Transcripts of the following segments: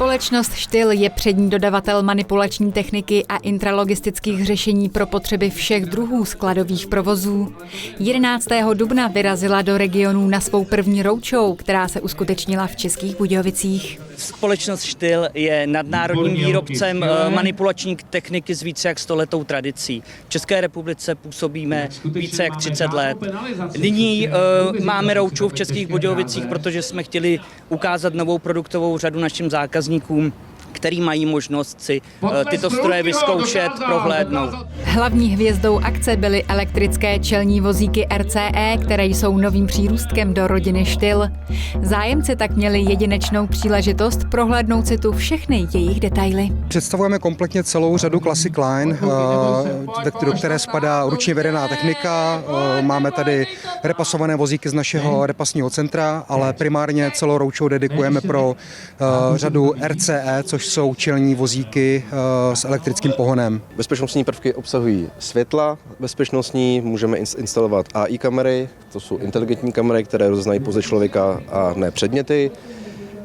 Společnost Styl je přední dodavatel manipulační techniky a intralogistických řešení pro potřeby všech druhů skladových provozů. 11. dubna vyrazila do regionů na svou první roadshow, která se uskutečnila v Českých Budějovicích. Společnost Styl je nadnárodním výrobcem manipulační techniky s více jak 100letou tradicí. V České republice působíme více jak 30 let. Nyní máme roadshow v Českých Budějovicích, protože jsme chtěli ukázat novou produktovou řadu našim zákazníkům, který mají možnost si tyto stroje vyzkoušet, prohlédnout. Hlavní hvězdou akce byly elektrické čelní vozíky RCE, které jsou novým přírůstkem do rodiny Styl. Zájemci tak měli jedinečnou příležitost prohlédnout si tu všechny jejich detaily. Představujeme kompletně celou řadu Classic Line, do které spadá ručně vedená technika. Máme tady repasované vozíky z našeho repasního centra, ale primárně celou roadshow dedikujeme pro řadu RCE, což jsou čelní vozíky s elektrickým pohonem. Bezpečnostní prvky obsahují světla bezpečnostní, můžeme instalovat AI kamery, to jsou inteligentní kamery, které rozeznají poze člověka a ne předměty.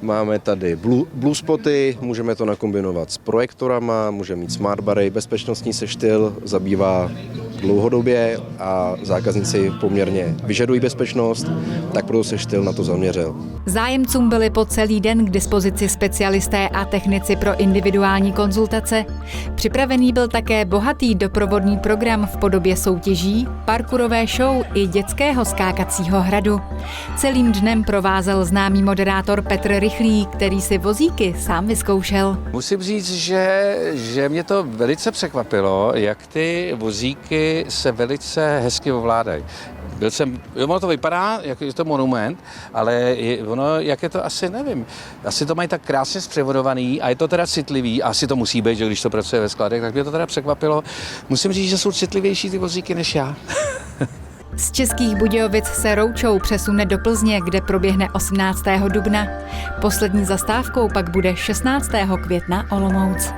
Máme tady blue spoty, můžeme to nakombinovat s projektorama, můžeme mít smartbary, bezpečnostní se Styl zabývá dlouhodobě a zákazníci poměrně vyžadují bezpečnost, tak proto se Styl na to zaměřil. Zájemcům byli po celý den k dispozici specialisté a technici pro individuální konzultace. Připravený byl také bohatý doprovodný program v podobě soutěží, parkourové show i dětského skákacího hradu. Celým dnem provázel známý moderátor Petr Rychlý, který si vozíky sám vyzkoušel. Musím říct, že mě to velice překvapilo, jak ty vozíky se velice hezky ovládají. Ono to vypadá, jako je to monument, ale ono, jak je to asi, nevím. Asi to mají tak krásně zpřevodovaný a je to teda citlivý, asi to musí být, že když to pracuje ve skladech, tak mě to teda překvapilo. Musím říct, že jsou citlivější ty vozíky než já. Z Českých Budějovic se roadshow přesune do Plzně, kde proběhne 18. dubna. Poslední zastávkou pak bude 16. května Olomouc.